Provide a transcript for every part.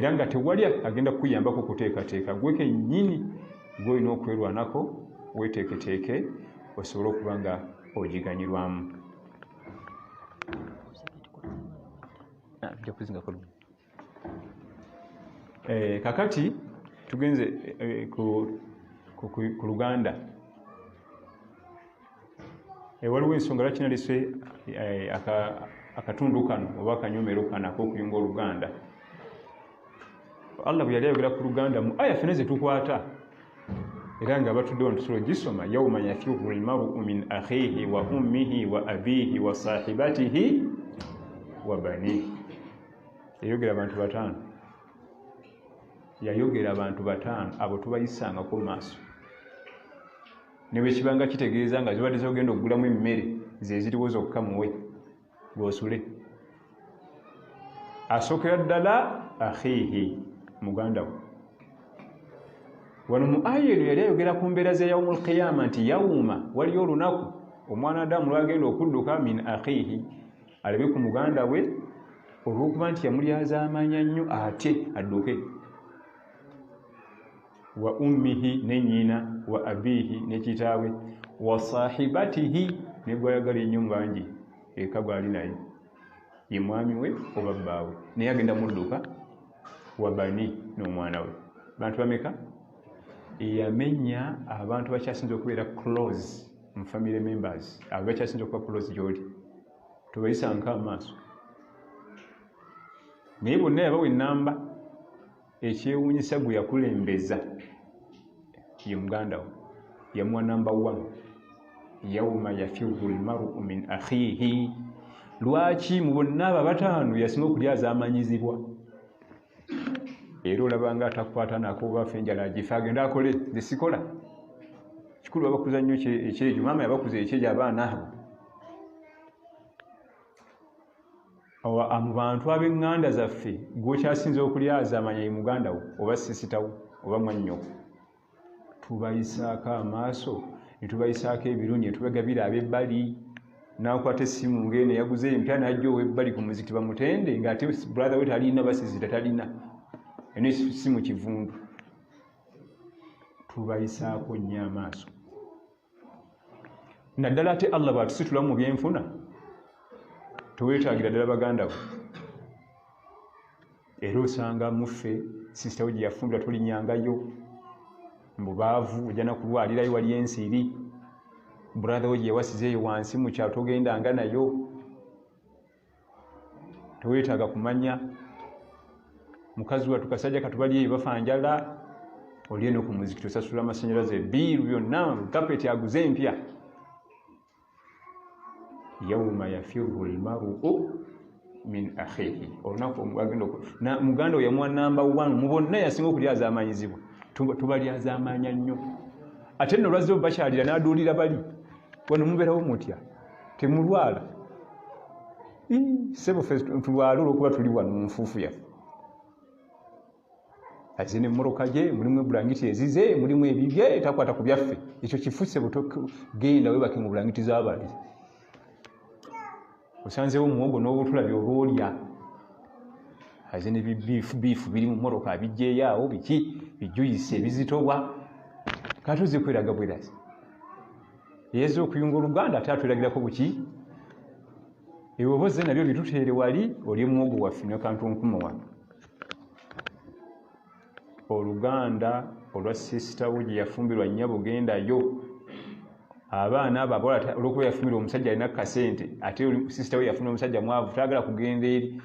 era nga tewali agenda kukuyambako kuteekateeka gwe kennyini gw'olina okwerwanako weeteeketeeke osobole okuba nga ogiganyirwamu. Kakati tugenze ku Luganda. Waliwo ensonga lwaki nalese akatundu kano oba akanyomero kano ak'okuyunga Oluganda. Allah bwe yali ayogera ku Luganda mu aya ffenna ze tukwata era nga batudde wano tusobola gisoma, yawma yafiru lmaru min akhihi wa ummihi wa abihi wa sahibatihi wa banihi. Yayogera abantu bataano, yayogera abantu bataano abo tubayisangako mu maaso. Ne bwe kibanga kitegeeza nga zibadde zogenda okugulamu emmere ze ziriwo zokka muwe gw'osule. Asookera ddala akhihi, muganda we. Wano mu aya eno yali ayogera ku mbeera za yawmul qiyama nti yawma, waliyo olunaku omwana Adamu lwagenda okudduka min akhihi, alabe ku muganda we olw'okuba nti yamulyazaamanya nnyo ate adduke. Wa ummihi, ne nnyina, wa abihi, ne kitaawe, wa sahibatihi, ne gwayagala ennyo mbangi eka gwali naye ye mwami we oba bbaawe, naye agenda mudduka, wa bani, n'omwana we. Bantu bameka? Yamenya abantu bakyasinza okubeera close mu family members, abo bakyasinza okuba close gy'oli, tubayisanga amaaso. Naye bonna yabawa ennamba. Ekyewuunyisa gwe yakulembeza ye muganda we, yamuwa namba 1, yawma yafiru lmaru min akhihi. Lwaki mu bonna abo bataano yasinga okulyazaamanyizibwa? Era olabanga atakukwata nako bafe enjala agifa agenda akole nze sikola. Kikulu babakuza nnyo ekyejo, maama yabakuza ekyejo abaana abo. Mu bantu ab'eŋŋanda zaffe gw'okyasinza okulyazaamanya ye muganda wo oba sisitawo oba mwannyoko. Tubayisaako amaaso, ne tubayisaako ebirungi, ne tubagabira ab'ebbali. N'akwata essimu ng'eno yaguze empya n'ajja ow'ebbali ku muzikiti bamutende ng'ate brother we talina basizita talina. Eno essimu kivundu. Tubayisaako nnyo amaaso. Naddala ate Allah bw'atusitula mu byenfuna, tuweetaagira ddala baganda bo. Era osanga muffe sisita we gye yafumbira tolinyangayo, mbubaavu ojja na kulwalirayo wali ensiri, brother we gye yawasizeeyo wansi mu kyalo togendanga nayo. Teweetaaga kumanya mukazi wattu kasajja katubaliyo bafa njala, oli eno ku muzikiti osasula amasannyalaze, biiru byonna, kapeti aguze empya. Yawma yafiru lmaru min akhihi, olunaku agenda muganda we yamuwa namba 1 mu bonna yasinga okulyazaamanyizibwa. Tubalyazaamanya nnyo. Ate nno lwazze bakyalira n'aduulira bali wano mubeerawo mutya, temulwala. Sebo ffe tulwala olw'okuba tuli wano mu nfuufu yaffe. Azine mmoroka gye, mulimu ebulangiti ezize, mulimu ebibye, takwata ku byaffe. Ekyo kifuse butogenda webake mu bulangiti z'abali. Osanzeewo muwogo n'obutula by'oba olya. Azine biifu biri mu mmoroka abijjeeyo awo, biki bijuyise ebizitowa. Kati ozze kweraga bwerazi. Yezu okuyunga Oluganda ate atweragirako buki? Ewe oba ozze nabyo bituteere wali olye muwogo waffe n'akantu nkumu wano. Oluganda olwa sisita we gye yafumbirwa nnyabo gendayo. Abaana abo abola olw'okuba yafumbirwa omusajja alina kasente, ate sisita we yafumbirwa omusajja mwavu, taagala kugenda eri.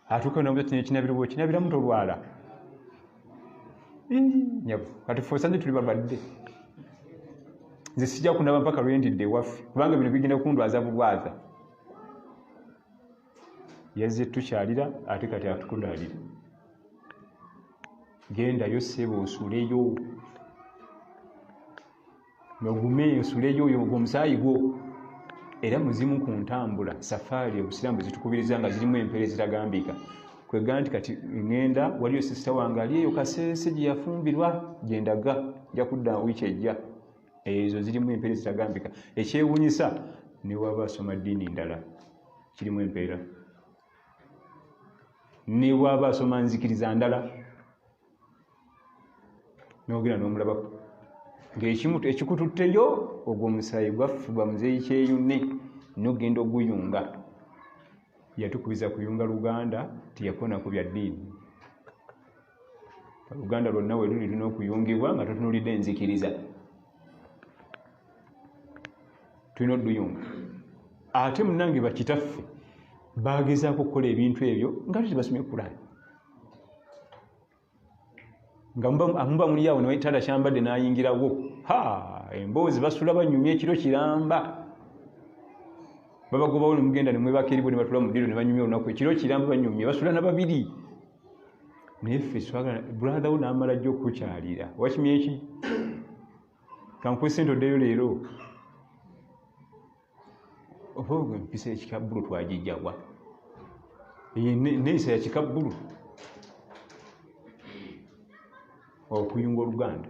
Atuuka n'omuze kinabiro kinabiramu tolwala. Nyabo kati ffe osanje tuli balwadde. Nze sijja kunaba mpaka lwendidde ewaffe kubanga bino bigenda kundwaza bubwaza. Yazze tukyalira ate kati atukudaalira. Gendayo ssebo osuleyo. Nogume osuleyo oyo omusaayi gwo. Era muzimu ku ntambula safaari obusiraamu zitukubiriza nga zirimu empeera ezitagambika. Kwegamba nti kati ngenda waliyo sisita wange ali eyo Kaseese gye yafumbirwa gyendaga nja kudda wiiki ejja. Ezo zirimu empeera ezitagambika. Ekyewuunyisa ne waba asoma ddiini ndala kirimu empeera. ne bw'aba asoma nzikiriza ndala n'ogenda n'omulabako ng'ekikututteyo ogwo omusaayi gwaffuba muzeeyi kyeyune n'ogenda oguyunga. Yatukubiza kuyunga Luganda tiyakona ku bya ddiini. Luganda lwonna we luli lina okuyungibwa nga tutunulidde enzikiriza. Tulina odduyunga. Ate munnange bakitaffe baagezaako okukola ebintu ebyo nga tebasomye Kurani. Nga muba muli awo ne tata kyambadde n'ayingirawo, emboozi basula banyumya ekiro kiramba. Babagobawo ne mugenda ne mwebaka eribo ne batula mu ddiro ne banyumya olunaku ekiro kiramba banyumya basula na babiri. Naye ffe twagala brother wo n'amala jjo okukyalira. Wakimye eki? Kankuwe ssente oddeyo leero. Oba empisa ekikabbulu twagijjawa. Neeyisa ya kikabbulu. Okuyunga Oluganda.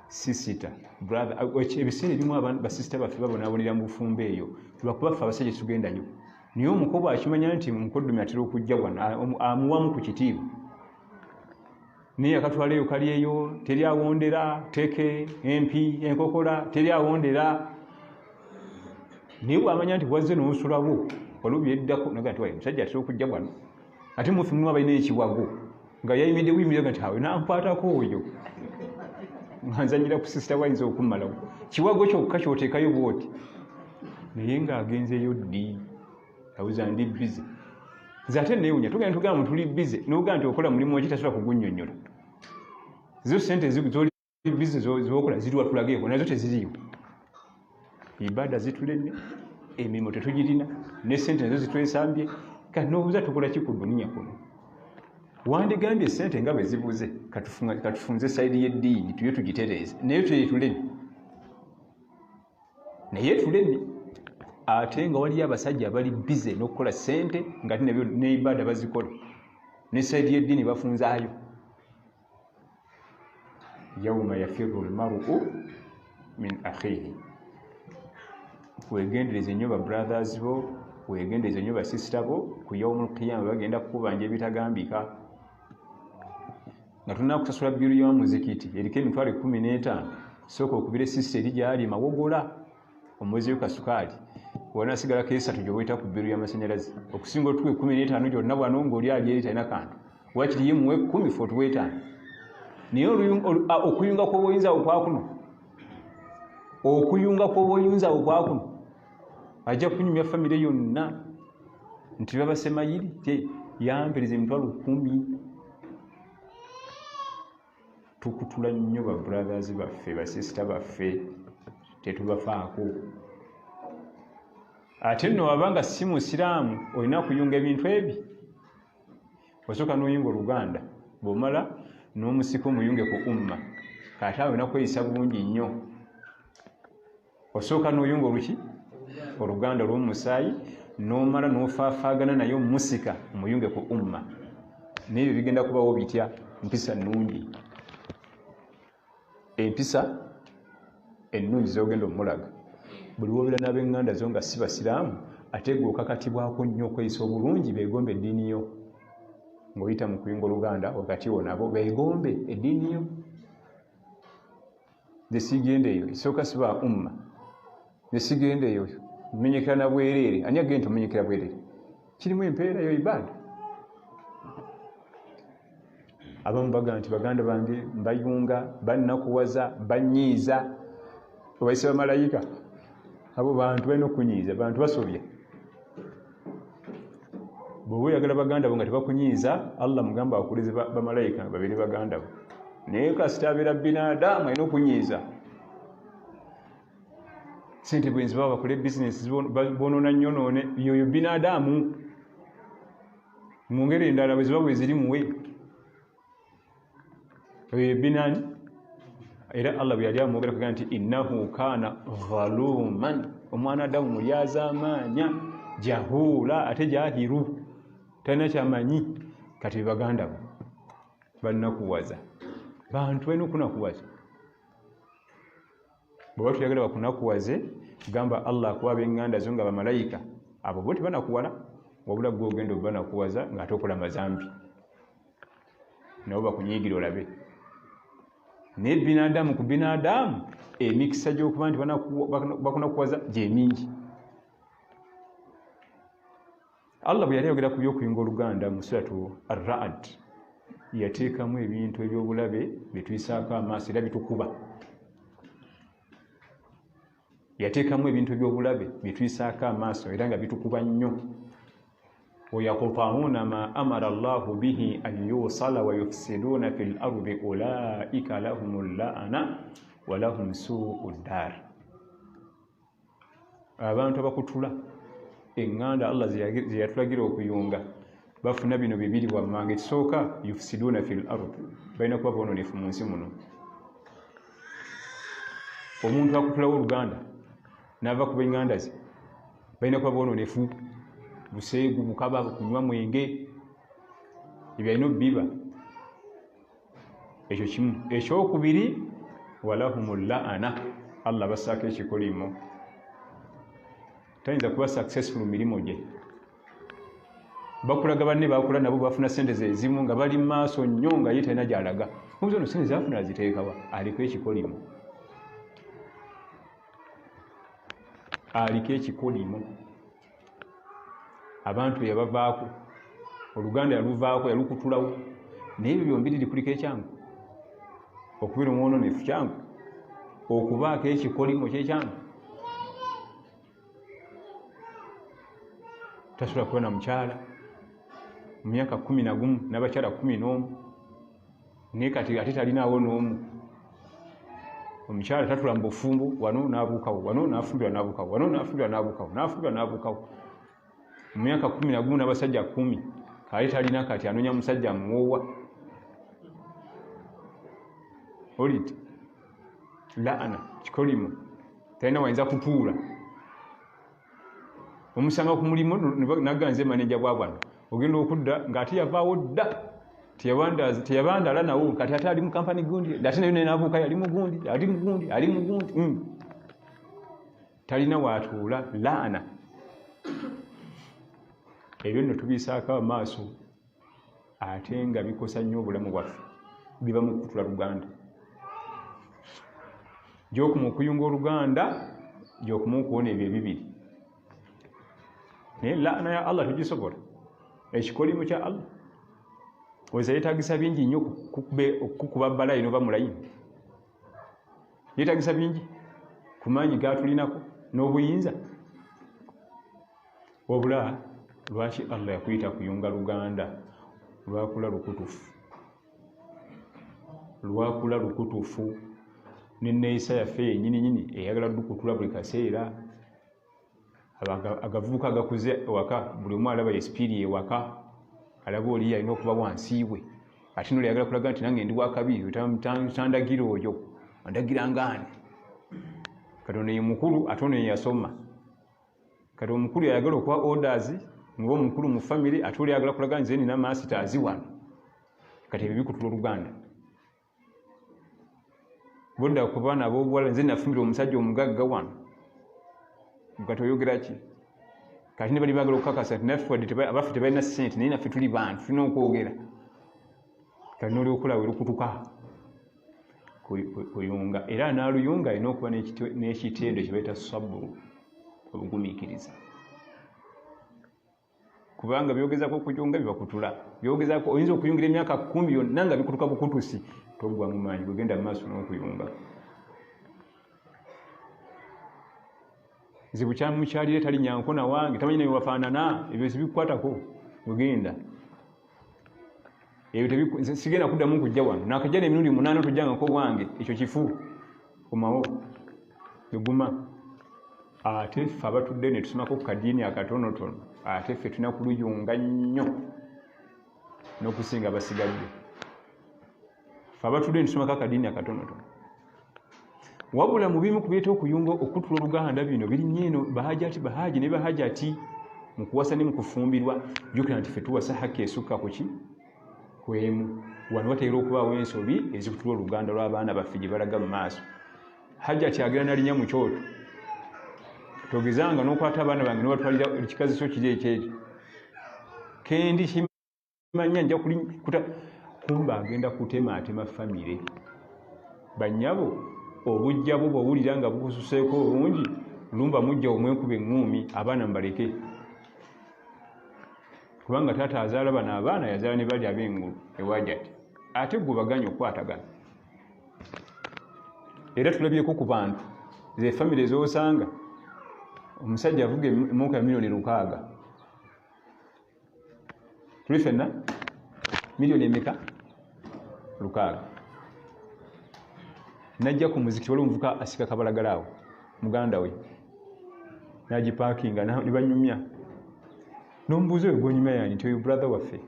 Sisita. Brother, ebiseera ebimu abantu basisita baffe babonaabonera mu bufumbo eyo. Lwakuba ffe abasajja tugendayo. Naye omukobo akimanya nti mukoddomi atera okujja wano amuwamu ku kitiibwa. Naye akatwaleyo kali eyo teryawondera, teke, empi, enkokola, teryawondera. Naye bw'amanya nti wazze n'osulawo olubi eddako naga nti wayi musajja atera okujja wano. Ate muffe mulimu abalina ekiwago nga yayimiridde buyimiridde nti awe nankwatako oyo. Nga nzanyira ku sisita wayinza okummalawo. Kiwago kyokka kyoteekayo bw'oti. Naye ng'agenzeyo ddi awuza ndi bize. Nze ate neewunya tugamba tuli bize n'ogamba nti okola mulimu ki tasobola kugunnyonnyola. Zo ssente z'oli bize z'okola ziriwa tulageeko nazo teziriiwo. Ibada zitulenne, emirimu tetugirina, ne ssente nazo zitwesambye, kati n'obuuza tukola ki ku dduniya kuno. Wandigambye ssente nga bwe zibuze katufunze sayidi y'eddiini tuye tugitereeze naye tulemme. Ate nga waliyo abasajja abali bize n'okukola ssente nga ne ibada bazikola ne sayidi y'eddiini bafunzaayo. Yawma yafirru almar'u min akhihi. Weegendereze nnyo ba brothers bo, weegendereze nnyo ba sister bo, ku yawmul qiyama bagenda kukubanja ebitagambika. Nga tulina kusasula bbiru y'omuzikiti eriko emitwalo 15, sooka okubira sister eri gyali Mawogola omwezi w'Kasukaali. Wona sigala keesatu gy'oweeta ku bbiru y'amasannyalaze. Okusinga otuwe 15 gyonna bwano ng'oli ali eri talina kantu. Wakiri ye muwe 10 ffe otuwe 5. Naye okuyunga kw'obuyinza okwakuno. Okuyunga kw'obuyinza okwakuno. Ajja kunyumya famire yonna nti babasemayiri yamperiza emitwalo 10. Tukutula nnyo ba brothers baffe ba sister baffe tetubafaako. Ate nno wabanga si musiraamu olina kuyunga ebintu ebi. Osooka n'oyunga Oluganda bw'omala n'omusika omuyunge ku umma. Kati awo olina kweyisa bulungi nnyo. Osooka n'oyunga oluki Oluganda olw'omusaayi n'omala n'ofaafaagana naye omusika omuyunge ku umma. N'ebyo bigenda kubawo bitya mpisa nnungi. Empisa ennungi z'ogenda omulaga. Buli wobeera n'ab'eŋŋanda zo nga si basiraamu ate gwe okakatibwako nnyo okweyisa obulungi beegombe eddiini yo. Ng'oyita mu kuyunga Oluganda wakati wo nabo beegombe eddiini yo. Nze sigenda eyo esooka siba umma. Nze sigenda eyo menyekera na bwereere. Ani agenda nti omenyekera bwereere? Kirimu empeera yo ibada. Abamu bagamba nti baganda bange mbayunga bannakuwaza banyiiza obayise bamalayika. Abo bantu balina okunyiiza, bantu basobya. Bw'oba oyagala baganda bo nga tebakunyiiza, Allah mugamba akuleze bamalayika babiri baganda bo. Naye kasita abeera binadamu alina okunyiiza. Ssente bwenzi baba bakole bizinesi bonoona nnyonoone yoyo binadamu. Mu ngeri endala bwe ziba bwe ziri muwe. Binani era Allah bwe yali amwogera kugira nti innahu kana zaluman, omwana Adamu mulyaza amaanya, jahula ate jahiru talina kyamanyi. Kati baganda bo balinakuwaza, bantu balina okunakuwaza. Bw'oba tuyagala bakunakuwaze gamba Allah akuwa ab'eŋŋanda zo nga bamalayika abo bo tebanakuwala. wabula gwe ogenda oba nakuwaza ng'ate okola mazambi nabo bakunyiigira olabe. Naye binadamu ku binadamu emikisa gy'okuba nti bakunakuwaza gye mingi. Allah bwe yali ayogera ku by'okuyunga oluganda mu suratu Ar-Ra'd yateekamu ebintu eby'obulabe bye tuyisaako amaaso era bitukuba. Yateekamu ebintu eby'obulabe bye tuyisaako amaaso era nga bitukuba nnyo. وَيَقْطَعُونَ مَا أَمَرَ اللَّهُ بِهِ أَنْ يُوصَلَ وَيُفْسِدُونَ فِي الْأَرْضِ أُولَٰئِكَ لَهُمُ اللَّعْنَةُ وَلَهُمْ سُوءُ الدَّارِ. Abantu abakutula eŋŋanda Allah ze yatulagira okuyunga bafuna bino bibiri wammanga. Ekisooka yufsiduuna fil ard, balina kuba boononefu mu nsi muno. Omuntu akutulawo oluganda n'ava kuba eŋŋanda ze balina kuba boononefu, buseegu, bukaba, kunywa mwenge, ebyo alina obbiba. Ekyo kimu. Ekyokubiri walahumu llaana, Allah bassaako ekikolimo. Tayinza kuba successful mu mirimu gye. Bakulaga banne bakula nabo bafuna sente ze ezimu nga bali mu maaso nnyo nga ye talina gy'alaga. Mubuuza ono sente zafuna aziteekawa? Aliko ekikolimo. Aliko ekikolimo. Abantu yabavaako, oluganda yaluvaako, yalukutulawo. Naye ebyo byombi kuliko ekyangu. Okubeera omwononefu kyangu, okubaako ekikolimo kyekyangu. Tasobola kuba na mukyala mu myaka 11 n'abakyala 11, naye kati ate talinaawo n'omu. Omukyala tatula mu bufumbo, wano n'abuukawo, wano n'afumbirwa n'abuukawo, wano n'afumbirwa n'abuukawo, n'afumbirwa n'abuukawo. Mu myaka 11 n'abasajja 10, kale talina kati anoonya musajja amuwoowa. Oliti laana kikolimo, talina wayinza kutuula. Omusanga ku mulimu naganze maneja bwabwana, ogenda okudda ng'ate yavaawo dda, teyabandala nawo, kati ate ali mu kampani gundi, ate nayo n'abuuka ali mu gundi, ali mu gundi. Talina waatuula, laana. Ebyo nno tubisaako amaaso ate nga bikosa nnyo obulamu bwaffe, biba mu kutula luganda. Gy'okuma okuyunga oluganda, gy'okuma okuwona ebyo ebibiri. Naye laana ya Allah tugisobola, ekikolimo kya Allah. Oza yeetagisa bingi nnyo okukuba balayi n'oba mulayini. Yeetagisa bingi ku maanyi g'atulinako n'obuyinza. Wabula lwaki Allah yakuyita kuyunga luganda? Lwakula lukutufu. Lwakula lukutufu. N'enneeyisa yaffe yennyini eyagala dukutula buli kaseera. Agavubuka agakuze ewaka, buli omu alaba esipiri ewaka, alaba oli alina okuba wansi we. Ate noli ayagala kulaga nti nange ndi wakabiri, tandagira oyo, andagira ngaani. Kati ono ye mukulu, ate ono ye yasoma. Kati omukulu yayagala okuwa orders, nga omukulu mu family, ate oli ayagala kulaga nti nina masters wano. Kati ebyo bikutula oluganda. Bodda ku baana ab'obuwala, nze nafumbira omusajja omugagga wano. Kati oyogera ki? Kati ne bali baagala okukakasa nti naffe abaffe tebalina ssente, naye naffe tuli bantu, tulina okwogera. Kati n'olyokola we lukutuka kuyunga. Era n'aluyunga alina okuba n'ekitendo kye bayita saburu, obugumiikiriza. Kubanga byogezako okuyunga bibakutula. Byogezako oyinza okuyungira emyaka 10 yonna nga bikutuka bukutusi, toggwa mu maanyi bwegenda mu maaso n'okuyunga. Nze bukyamu mukyalire tali nyankona wange, tamanyi naye wafaanana, ebyo sibikukwatako bwegenda. Ebyo sigenda kuddamu kujja wano. Nakajja n'emirundi 8 tujjangako wange, ekyo kifu. Komawo, eguma. Ate ffe abatudde ne tusomako ku kadiini akatonotono, ate ffe tulina kuluyunga nnyo n'okusinga abasigadde. Ffe abatudde ne tusomako akadiini akatonotono. Wabula mu bimu ku byeta okuyunga okutula oluganda bino biri eno bahaji ne bahajati mu kuwasa ne mu kufumbirwa. Jjukira nti ffe tuwasa haki esukka ku ki? Kwemu. Wano wateera okubaawo ensobi ezikutula oluganda lw'abaana baffe gye balaga mu maaso. Hajati agera n'alinnya mu kyoto, togezanga n'okwata abaana bange n'obatwalira ekikaziso kiri ekyeri. kendi kimanya nja kumba agenda kutemaatema famire. Bannyabo obujja bwo bwowulira nga bukususeeko obungi lumba mujja omwekuba eŋŋuumi abaana mubaleke, kubanga taata azaala bano abaana yazaala ne bali ab'engulu ewajati ate gwe baganya okukwatagana. Era tulabyeko ku bantu ze famire ez'osanga omusajja avuga emmotoka ya miliyoni 600. Tuli ffenna miliyoni emeka? 600. Najja ku muzikiti waliwo omuvuka asika kabalagala awo muganda we n'agipaakinga ne banyumya. N'omubuuza oyo gw'onyumya yani nti oyo brother waffe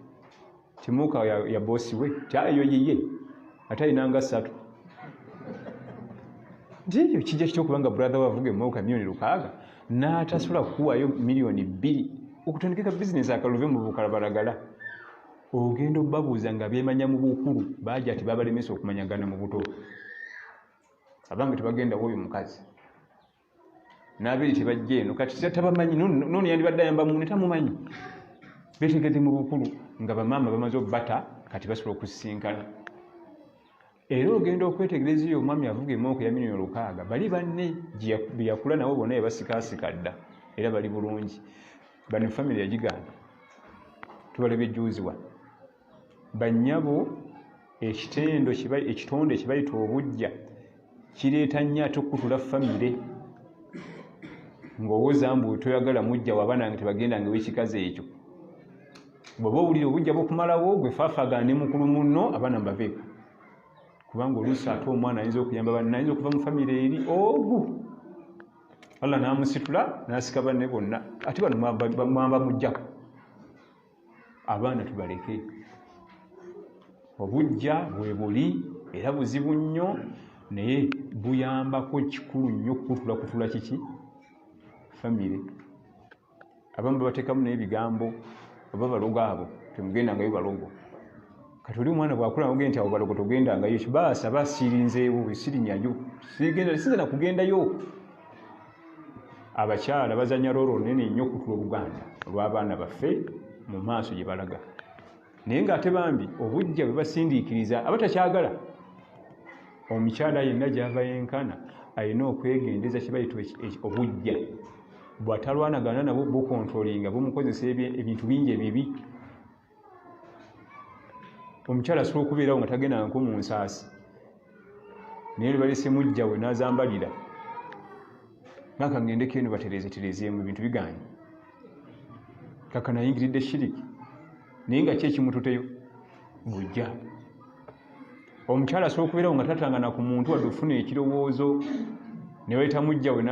timuuka ya boosi we eyo yiye ate alinanga 3. Nti ekyo kijja kitya okubanga brother we avuga emmotoka miliyoni 600 n'atasobola kukuwaayo miliyoni 2 okutandikika bizinesi akaluve mu bukalabalagala. Ogenda obabuuza nga beemanya mu bukulu bajja ati babalemesa okumanyagana mu buto. Abange tebagenda w'oyo mukazi n'abiri tebajja eno kati tabamanyi nono yandibadde ayamba munne tamumanyi. Beetegedde mu bukulu nga bamaama bamaze obbata kati basobola okusisinkana. Era ogenda okwetegereza eyo omwami avuga emmotoka ya miliyoni 600 bali banne bye yakula nabo bonna yabasikaasika dda era bali bulungi. Bano famire yagigaana tubalabye juuzi wa bannyabo ekitonde ekibayita obujja kireeta nnyo ate okutula famire ng'owooza mbu toyagala mujja wabanange tebagendanga w'ekikazi ekyo. Bw'oba owulira obujja bw'okumalawo gwe faafagana ne mukulu munno abaana mbaveeko, kubanga oluusi ate omwana ayinza okuyamba banne ayinza okuva mu famire eri ogu Allah n'amusitula n'asika banne bonna ate bano mwamba mujjako. Abaana tubaleke, obujja bwe buli era buzibu nnyo naye buyambako kikulu nnyo kutula kiki famire. Abamu babateekamu naye ebigambo oba balogo abo temugendangayo balogo. Kati oli omwana bwakula nogenda nti abo balogo togendangayo kibaasa basirinzeewo sirinnyayo sinza na kugendayo. Abakyala bazanya loolo nene nnyo okutula Oluganda olw'abaana baffe mu maaso gye balaga. Naye ng'ate bambi obujja bwe basindiikiriza abatakyagala. Omukyala yenna gy'ava yenkana alina okwegendeza kibayita obujja. Bw'atalwanagana nabo bukontrolinga bumukozesa ebintu bingi ebibi. Omukyala asobola okubeerawo nga tagenda nko mu nsaasi naye lwebalese mujja we n'azambalira naka ngendeko eno batereezetereezeemu ebintu biganye kaka nayingiridde shiriki naye nga ki ekimututeyo bujja. Omukyala asobola okubeerawo nga tatangana ku muntu wadde ofuna ekirowoozo ne bayita mujja we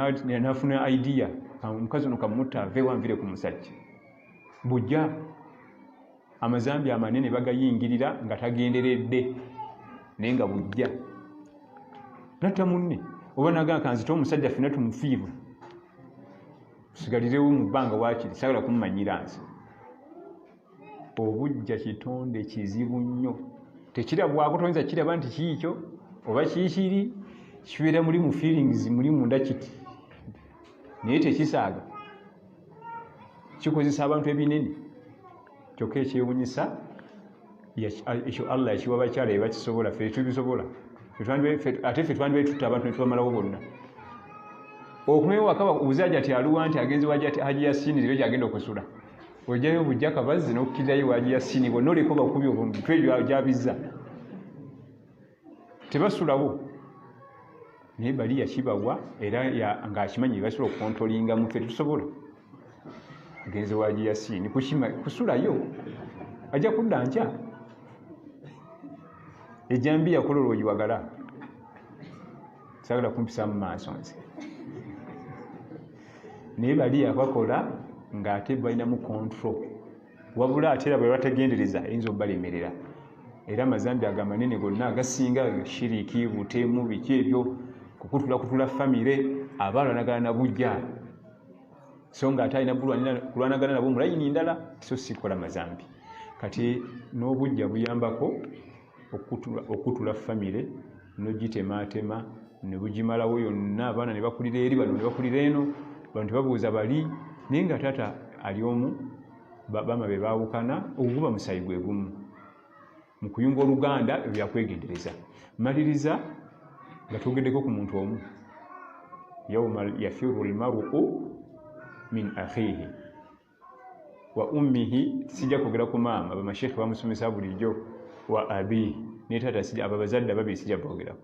n'afuna idea omukazi ono kamutta aveewo anvire ku musajja bujja. Amazambi amanene bagayingirira nga tagenderedde naye nga bujja. Natta munne oba nagamba kanzita omusajja ffenna tumufiirwe tusigalirewo mu bbanga waakiri sagala kumumanyira nsi. Obujja kitonde kizibu nnyo tekirabwako toyinza kiraba nti kiikyo oba kiikiri kibeera muli mu feelings muli munda kiti naye tekisaaga kikozesa abantu ebinene. Kyokka ekyewunyisa ekyo Allah yakiwa abakyala ebakisobola ffe tubisobola ate ffe twandibaire tutta abantu ne tubamalawo bonna. Okunewo wakaba obuzaja ati aluwa nti agenze Haji Yasini lero gyagenda okusula ojjayo obujja kabazzi n'okukkirirayo Haji Yasini bonna oliko bakubi omutwe egyo gyabizza tebasulawo naye bali yakibawa era ng'akimanyi basobola okukontrolinga mu ffe tusobola. Agenze Haji Yasini kusulayo ajja kudda nkya ejambi yakola olwogiwagala sagala kumpisa mu maaso nze naye bali yabakola ng'ate balinamu control wabula ate era bwe bategendereza ayinza obbalemerera. Era amazambi agamanene gonna agasinga shiriki butemu biki ebyo kukutula famire abalwanagana na bujja so nga ate alina kulwanagana nabo mulayini ndala so sikola mazambi. Kati n'obujja buyambako okutula famire n'ogitemaatema ne bugimalawo yonna abaana ne bakulira eri bano ne bakulira eno bantu babuuza bali naye nga taata ali omu bama be baawukana okuba musayi gwe gumu mu kuyunga oluganda byakwegendereza. Maliriza nga twogeddeko ku muntu omu, yawma yafiru lmaru min akhihi wa ummihi, sijja kwogera ku maama, bamashekhe bamusomesa bulijjo, wa abihi ne taata, sijja abo bazadde ababiri sijja boogerako,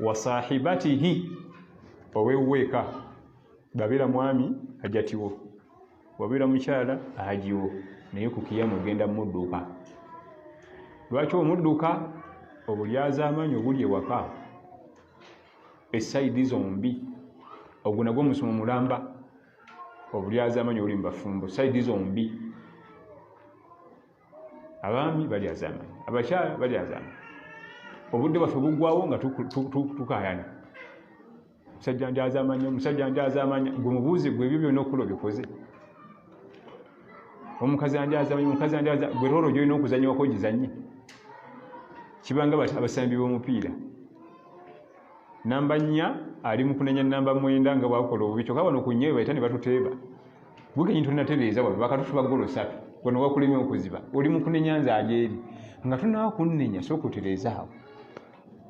wa sahibatihi ow'ewuweeka, babeera mwami ajatiwo, wabeera mukyala ahagiwo, naye ku kiyama ogenda mudduka. Lwaki omudduka? Obulyaza amaanyi obuli ewaka, esaidi zombi, ogwo nagwo musomo mulamba, obulyaza amaanyi obuli mu bafumbo, saidi zombi. Abaami balyaza amaanyi, abakyala balyaza amaanyi. Obudde bwaffe buggwawo nga tukayana, musajja ndyaza amaanyi, omusajja ndyaza amaanyi. Gwe mubuuze gwe ebyo byonna okukola obikoze. Omukazi andyaza amaanyi, omukazi andyaza, gwe rolo gy'olina okuzanyiwako gizannye. Kibanga abasambi b'omupiira, namba 4 ali mu kunenya namba 9 nga bwakola obubi, kyokka bano ku nnyo bayita ne batuteeba. Bugenyi tulinatereeza wano bakatufuba golo 3 wano wakulemye okuziba, oli mu kunenya nze ajeeri nga tunawa kunnenya sooka otereezaawo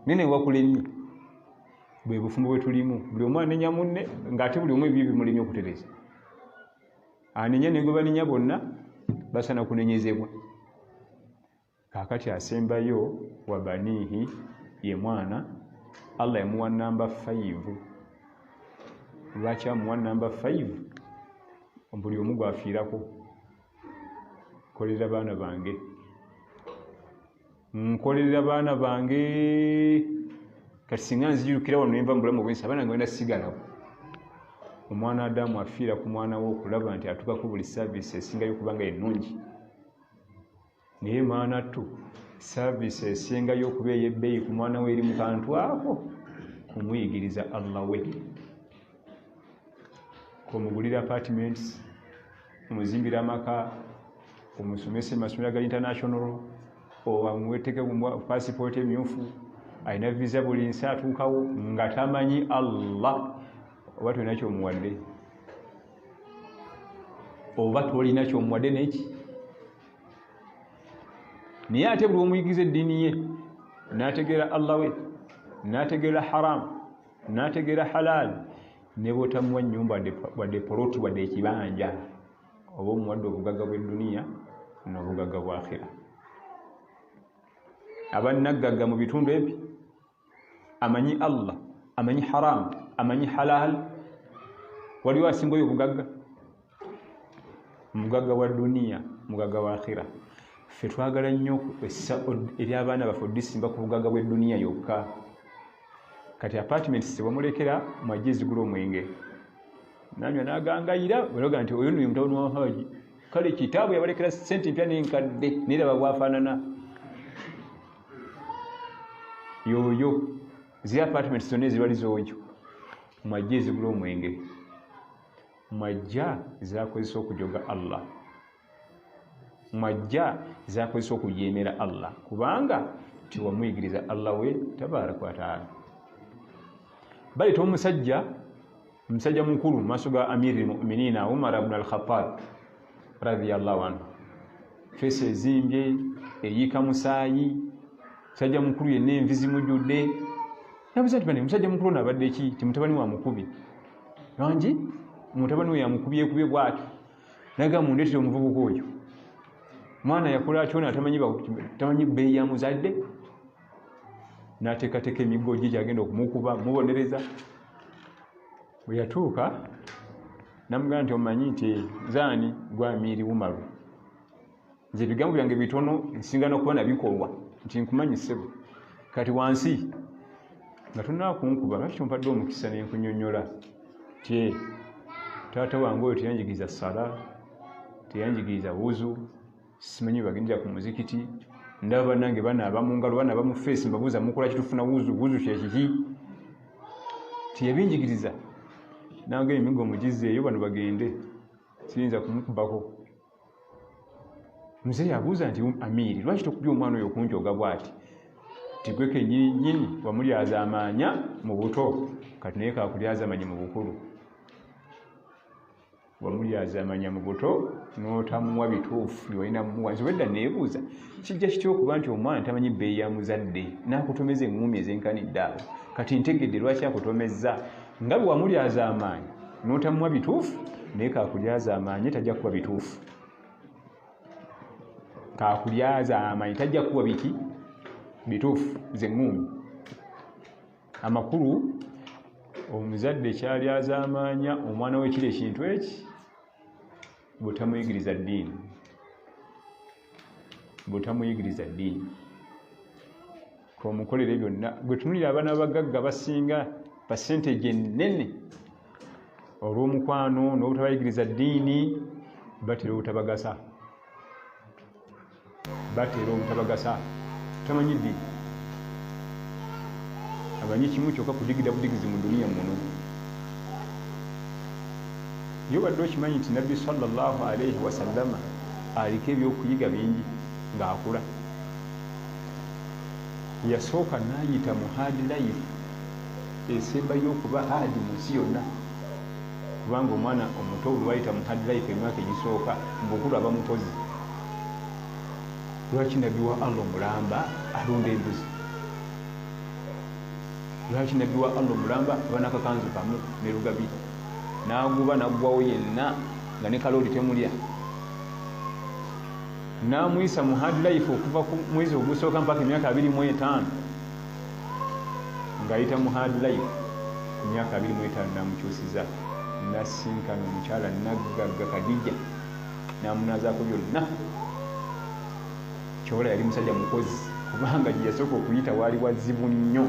nene wakulemye. Bwe bufumbo bwe tulimu, buli omu anenya munne ng'ate buli omu ebyo bimulemye okutereeza. Anenya ne gwe banenya bonna basana kunenyezebwa. Kaakati asembayo wa banihi ye mwana, Allah yamuwa namba 5. Lwaki amuwa namba 5? Buli omu gwafiirako. Nkolerera baana bange, nkolerera baana bange. Kati singa nzijulukira wano nenva mu bulamu bwensi, abaana ngenda sigalawo. Omwana Adamu afiira ku mwana we okulaba nti atukako buli saavisi esingayo kubanga ennungi. Naye mwana tu saavisi esingayo okuba ey'ebbeeyi ku mwana we eri mu kantu ako, kumuyigiriza Allah we. Komugulira apartments, omuzimbira amaka, omusomesa amasomero ga international, omuweeteke passport emyufu, alina visa buli nsi atuukawo nga tamanyi Allah. Oba tolina kyomuwadde, oba tolina kyomuwadde neki. Naye ate buli omuyigiriza eddiini ye n'ategeera Allah we, n'ategeera haram, n'ategeera halal, ne bw'otamuwa nnyumba wadde poloti wadde ekibanja, oba omuwadde obugagga bw'edduniya n'obugagga bwa akhira. Abannaggagga mu bitundu ebyo amanyi Allah, amanyi haram, amanyi halal. Waliwo asingayo obugagga? Mugagga wa dduniya, mugagga wa akhira. Ffe twagala nnyo eri abaana baffe odisimba ku bugagga bw'edduniya yokka. Kati apartments tebamulekera mwajja ezigula omwenge, nanywa n'agangayira baloga nti oyo nno ye mutabani wa Haji, kale kitaabu yabalekera sente mpya n'enkadde neraba bwafaanana. Yoyo zi apartments zonna ezibaliza oyo mwajja ezigula omwenge, mwajja zakozesa okujoga Allah, mwajja zakozesa okujeemera Allah, kubanga tiwamuyigiriza Allah we tabaraka wa taala. Baleta omusajja mukulu mu maaso ga Amiri al-Mu'minina Umar ibn al-Khattab radiyallahu anhu, feesi ezimbye, eyiika musaayi, musajja mukulu yenna envi zimujjudde. Nabuuza nti bane musajja mukulu nabadde ki? Ti mutabani wa mukubi. Wangi mutabani we yamukubyekubye bw'ati, naga mundeetera omuvubuka oyo. Mwana yakola kyona tamanyi bbeeyi ya muzadde, n'ateekateeka emiggo gye gyagenda okumukuba mubonereza. Bwe yatuuka namugamba nti omanyi nti zaani gwa Amiri Umaru, nze ebigambo byange bitono nsinga n'okuba nabikolwa, nti nkumanyi ssebo, kati wansi nga tonnaba kunkuba lwaki tompadde omukisa ne nkunnyonnyola ti taata wange oyo teyanjigiriza ssala, teyanjigiriza wuzu, simanyi bagendera ku muzikiti, ndaba bannange banaaba mu ngalo, banaaba mu feesi, mbabuuza mukola kitufuna wuzu kyekiki, tiyabinjigiriza. Nange emigo mugizeeyo bano bagende, siyinza kumukubako. Muzeeyi abuuza nti Amiri, lwaki tokubye omwana oyo okunjoga bw'ati? Tigwe kennyini wamulyaza amaanya mu buto, kati naye kakulyaza amaanyi mu bukulu. wamulyaza amanya mu buto n'otamuwa bituufu byolina mumuwa. Nze wedda neebuuza kijja kitya okuba nti omwana tamanyi bbeeyi ya muzadde n'akutomeza eŋŋumi ezenkanidde awo, kati ntegedde lwaki akutomezza nga bwe wamulyaza amaanyi n'otamuwa bituufu, naye kakulyaza amaanyi tajja kuwa bituufu. Kakulyaza amaanyi tajja kuwa biki bituufu zeŋŋumi. Amakulu omuzadde kyalyaza amaanya omwana we kiri ekintu eki butamuyigiriza ddiini, butamuyigiriza ddiini komukolere byonna. Gwe tunulira abaana abagagga basinga percentage ennene olw'omukwano n'obutabayigiriza ddiini batera obutabagasa, batera obutabagasa. Tamanyi ddiini, amanyi kimu kyokka kudigida budigizi mu duniya muno. Yo badde okimanyi nti Nabbi sallallahu alaihi wasallama aliko ebyokuyiga bingi ng'akula. Yasooka n'ayita mu hard life, esembayo okuba hard mu nsi yonna, kubanga omwana omuto olwayita mu hard life emyaka egisooka mbukulu aba mukozi. Lwaki Nabbi wa Allah omulamba alunda embuzi? Lwaki Nabbi wa Allah omulamba aba n'akakanzu kamu ne lugabi, n'aguba n'aggwawo yenna nga ne kalooli temulya? N'amuyisa mu hard life okuva ku mwezi ogusooka mpaka emyaka 25 ng'ayita mu hard life. Emyaka 25 n'amukyusiza, n'asinkana omukyala naggagga Kadija n'amunazaako byonna. Kyola yali musajja mukozi, kubanga gye yasooka okuyita waali wazibu nnyo.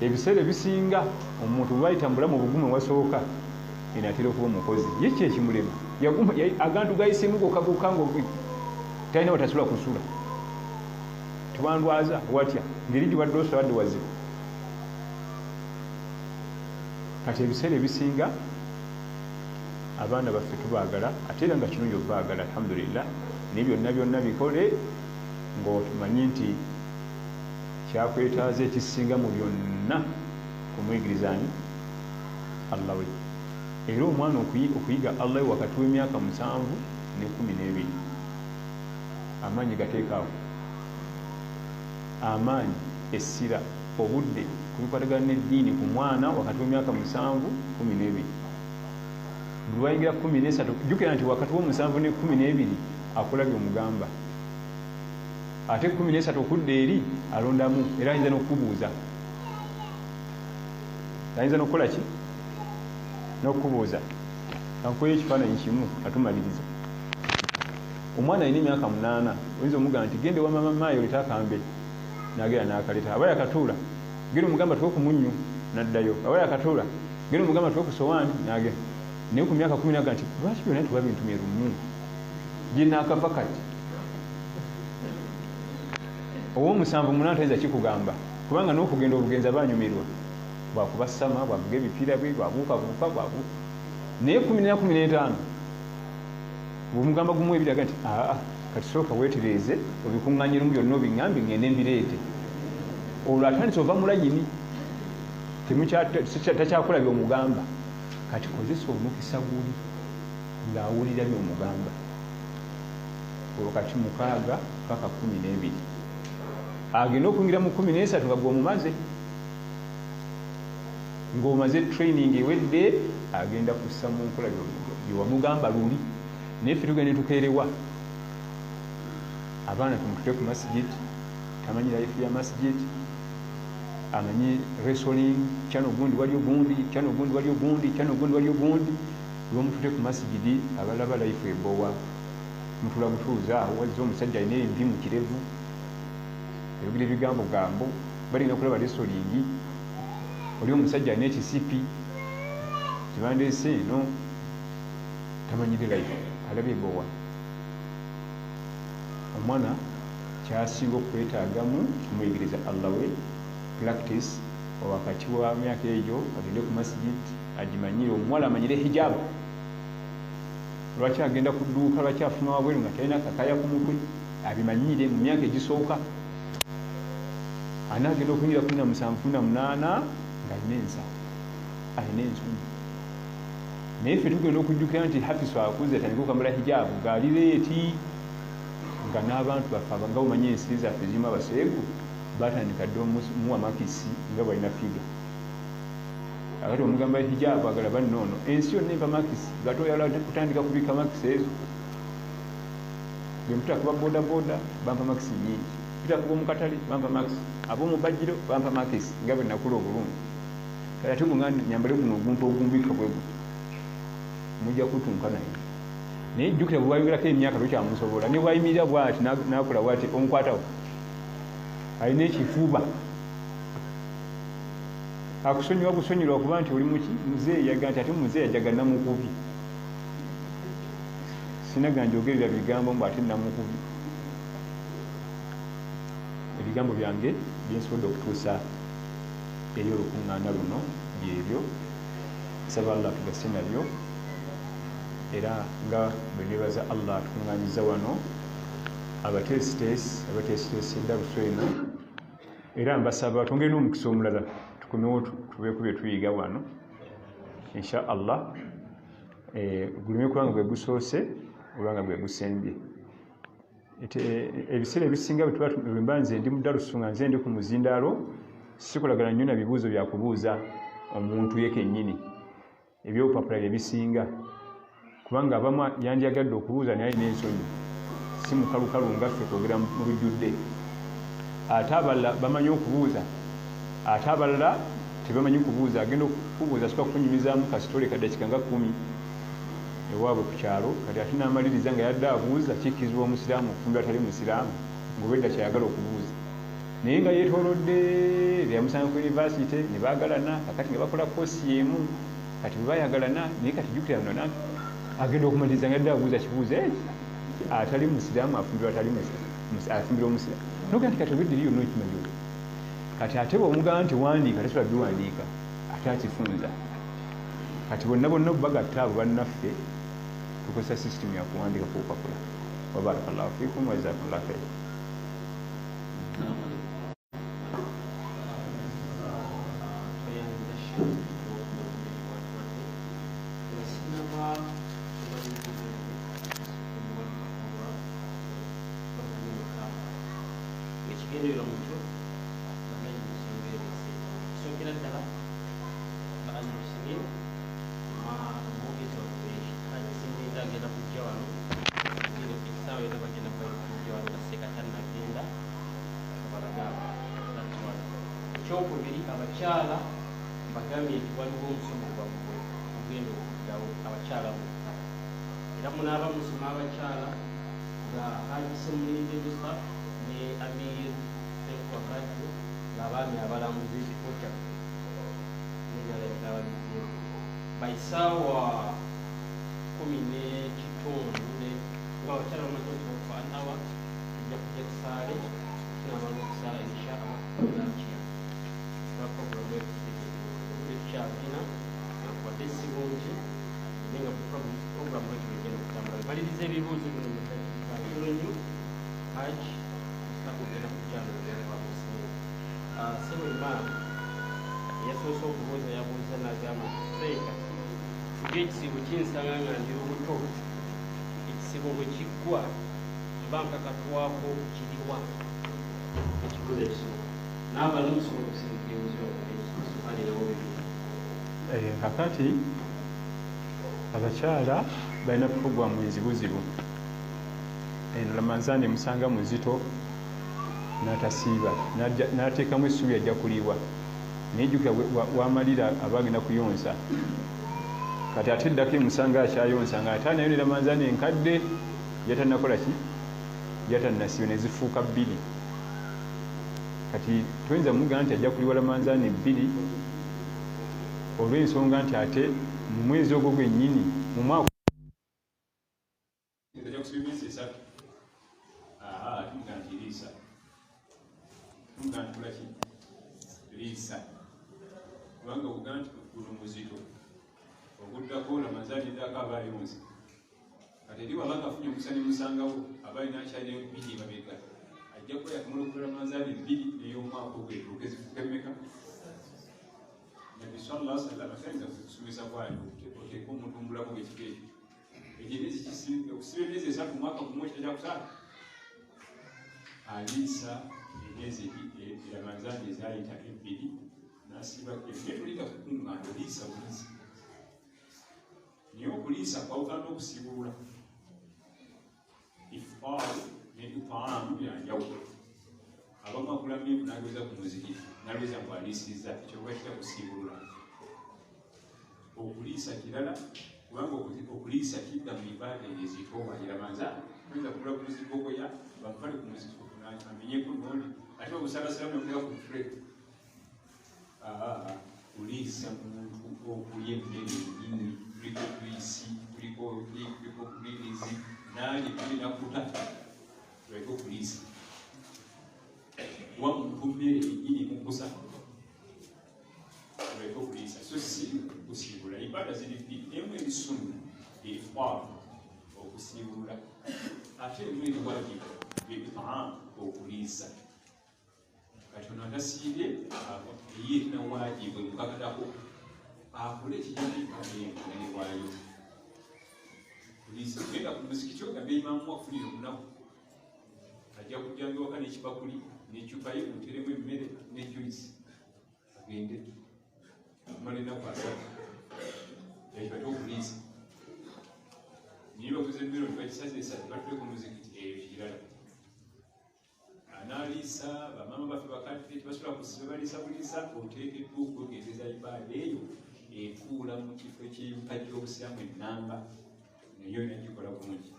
Ebiseera ebisinga omuntu bw'ayita mu bulamu obugumu wasooka enatera okuba omukozi. Ye ki ekimulema? Agantu gayisemu gokka ngo talina watasula kusula, tewandwaza watya ngeri gye badde osula wadde wazibu. Kati ebiseera ebisinga abaana baffe tubaagala, ate era nga kirungi okubaagala alhamdulillah, naye byonna byonna bikole ng'otumanyi nti kyakwetaaza ekisinga mu byonna kumuyigirizaani Allah we. Era omwana okuyiga Allah we wakati w'emyaka 7 ne 12 amaanyi gateekaawo, amaanyi, essira, obudde kubikwatagana n'eddiini ku mwana wakati w'emyaka 7 12. Lwayingira 13 jjukira nti wakati w'omusanvu ne 12 akola by'omugamba, ate 13 okudda eri alondamu, era ayinza n'okubuuza, ayinza n'okukola ki? N'okubuuza. Ankuye ekifaananyi kimu atumaliriza. Omwana alina emyaka 8, oyinza omugamba nti gende wa mama maayo oleta akambe, n'agenda n'akaleta. Aba yakatuula, genda omugamba tuwe ku munnyo, n'addayo. Aba yakatuula, genda omugamba tuwe ku sowaani, n'agenda. Naye ku myaka 10 n'agamba nti lwaki byonna tuwa bintu byerumu, gye n'akava kati. Ow'omusanvu 8 tayinza kikugamba, kubanga n'okugenda obugenzi abanyumirwa, bwakuba ssama, bwavuga ebipiira bye, bwabuukabuuka, naye 10 na 15 bw'omugamba gumu ebiraga nti kati sooka weetereeze obikuŋŋaanyirumu byonna obiŋŋambe ŋŋende mbireete. Olwo atandise ova mu layini, takyakola by'omugamba. Kati kozesa omukisa guli ng'awulira by'omugamba. Olwo kati 6 paka 12 agenda okuyingira mu 13 nga gw'omumaze, ng'omaze training ewedde, agenda kussa mu nkola byewamugamba luli. Naye ffe tugenda tukeerewa. Abaana tumutute ku masjid, tamanyi life ya masjid, amanyi wrestling, kyano gundi wali ogundi, kyano gundi wali ogundi, kyano gundi wali ogundi. Lwomutute ku masjid abalaba life ebowa, mutula butuuza awo wazza omusajja alina envi mu kirevu, ebigere bigambo gambo, balina okulaba wrestling. Oli omusajja alina ekisipi kibandeese eno, tamanyire life, alabye ebowa. Omwana kyasinga okwetaagamu kumuyigiriza Allah we, practice wakati wa myaka egyo, agende ku masjid agimanyire. Omuwala amanyire hijab, lwaki agenda ku dduuka, lwaki afuna wabweru nga talina kakaya ku mutwe, abimanyire mu myaka egisooka. Anaagenda okuyingira 17 18 ng'alina ensa, alina ensonyi. naye ffe tugenda okujjukira nti Hafisu akuze atandika okwambala hijaabu gaali leeti nga n'abantu baffe nga bumanye ensi zaffe zirimu abaseegu batandika dde omuwa makisi nga bwalina figa akati omugamba hijaabu agala bannoono ensi yonna empa makisi gatoyala kutandika kubika makisi ezo bwe mutakuba bodaboda bampa makisi nyingi tutakuba omukatale bampa makisi ab'omubajjiro bampa makisi nga bwe nakula obulungi kale ate bunga nyambale guno oguntu ogumbika bwe mujja kutunka naye jjukira bwe wayogerako emyaka tokyamusobola ne bwayimirira bwati nakola bwati omukwatawo alina ekifuba akusonyiwa busonyirwa okuba nti oli muki muzeeyi yaga nti ate muzeeyi ajaga namukubi sinaga njogerera bigambo mbu ate namukubi ebigambo byange byensobodde okutuusa eri olukuŋŋaana luno byebyo nsaba Allah tugase nabyo era nga bwe nebaza Allah atukuŋŋaanyiza wano abateesiteesi eddaluso eno era mbasaba tongere n'omukisa omulala tukomewo tubeeku bye tuyiga wano insha Allah guleme kubanga bwe gusoose olwanga bwe gusembye ebiseera ebisinga bwe mba nze ndi mu ddaluso nga nze ndi ku muzindaalo sikolagana nnyo na bibuuzo byakubuuza omuntu ye kennyini ebyobupapula bye bisinga kubanga abamu yandyagadde okubuuza naye alina ensonyi si mukalukalu nga ffe twogera mu lujjudde ate abalala bamanyi okubuuza ate abalala tebamanyi kubuuza agenda okubuuza soka kunyumizaamu kasitole kadakika nga 10 ewaabwe ku kyalo kati ate n'amaliriza nga yadde abuuza kikkizibwa omusiraamu okufumbira atali musiraamu ng'obwedda kyayagala okubuuza naye nga yeetoolodde byamusanga ku yunivasite ne baagalana kakati nga bakola koosi y'emu kati bwe bayagalana naye kati jjukira nona agenda okumaliriza nga yadde abuuza kibuuzo atali musiraamu afumbirwa afumbira omusiraamu noga nti kati obedde lyonna okimanyi kati ate bw'omugamba nti wandiika tasobola biwandiika ate akifunza kati bonna bubagatta abo bannaffe tukozesa sisitimu ya kuwandiika ku bupapula wabarakallahu fikum wa jazakumullahu khairan ekyokubiri abakyala mbagambye nti waliwo omusomo gwammwe ogenda okuddawo abakyala bokka era munaaba musoma abakyala nga Hajji Mulinde Musa ne Amir Sekwakaddo ng'abaami abalamuzi ekifo kyaffe n'enjala ekirababize baisaawa 10:15 ng'abakyala bamaze okufaanawa tujja kujja kusaale tunamala okusaala inshallah nakiya programu ekyalina nakwadde sibungi naye nga programu ekigenda okutambula baliriza ebibuuzo bino mudakiika nnyo Hajji nakugenda ku kyalo bamusimu sebo imam yasoose okubuuza yabuuza n'agamba seeka tujja ekisibo kinsanga nga ndi lubuto ekisibo bwe kiggwa mba nkakatwako kiriwa ekibuuzo ekisobola n'abali musobola okusinzira kakati abakyala balina puroguramu enzibuzibu eno Ramadhaani musanga muzito n'atasiiba n'ateekamu essubi ajja kuliibwa naye jjukira wamalira abagenda kuyonsa kati ate eddako emusanga akyayonsa nga ate nayo ne Ramadhaani enkadde yatannakola ki yatannasiiba ne zifuuka 2 kati tuyinza mugamba nti ajja kuliwa Ramadhaani 2 olw'ensonga nti ate mu mwezi ogwo gwennyini mu mwaka liisa kubanga ogugamba nti guno muzito oguddako Ramadhaani eddako aba ayonse kati eri wabanga afunye omukisa ne musangawo aba alina akyalina 2 mabega ajja kuba yakamala okula Ramadhaani 2 ey'omwaka ogwo etuuka ezifuuka emmeka Nabi sallallahu alaihi wasallam akaanza kusomesa kwani oteeka omuntu omulamu bwekiko ekyo ekyemyezi okusiba emyezi 3 mwaka gumu ekyo kusala aliisa emyezi Ramadani ezayita 2 nasiba netulita kukuŋŋaana oliisa buliisa naye okuliisa kwawukana n'okusibulula iftar ne itaamu byanjawulo abamu agula mimu nalweza ku muzikiti nalweza ngu aliisizza ekyo bakita kusibulula okuliisa kirala kubanga okuliisa kidda mu ibaada ezitoowa Ramadani oyinza kugula ku muzigo goya bamufale ku muzigo amenyeko nondi ate obusalasala nogera ku fred kuliisa muntu okulya emmere enyini kuliko juisi kuliko grinizi nali kulinakuta tuleke okuliisa wa muntu mmere enyini mukusa tuleke okuliisa so si kusiibula ibaada ziri bbiri emu erisunna iftar okusiibula ate emu eriwajibu bitaamu okuliisa kati ono atasiibye ye tina wajibu emukakatako akole ekijanibaayo kuliisa genda ku muzikiti ogambe imamu wafunire omunaku ajja kujjanga waka n'ekipakuli n'ecupa ye muteremu emmere ne juisi agende amala ennaku asatu ekyo ate okuliisa niye baguze emmere olibakisaza esatu batule ku muzikiti eyo kirala analiisa bamama baffe bakadde tebasobola kusiba baliisa buliisa oteekeddwa okwegendeza ibaada eyo etuula mu kifo eky'empagi obusiramu ennamba nayo nagikola bulungi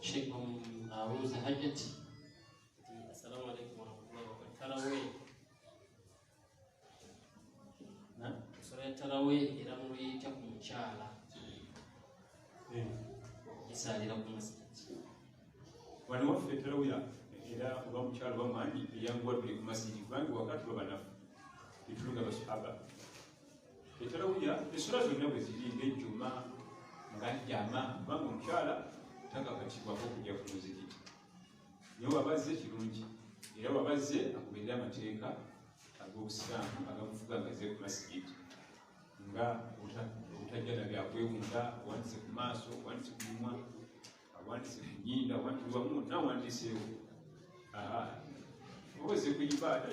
Sheikh Aruza Hajati. Assalamu alaikum warahmatullahi wabarakatuh. Tarawih. Sura ya tarawih era muyita ku mukyala. Isalira ku masjid. Wano waffe tarawih era oba mukyala bamanyi eyanguwa tuli ku masjid kubanga wakati babanafu etulunga basahaba. Tarawih esura zonna bwe ziri ng'ejjuma nga jama kubanga omukyala takakatibwako okujja ku muzikiti naye wabazze kirungi era wabazze akuberera amateeka ag'obusiraamu agamufuga ngaze ku masigiti nga obutajjala byakwewunda awandise ku maaso awandise ku mumwa awandise ku nnyindo awandise wamu nawandiseewo obozze ku ibaada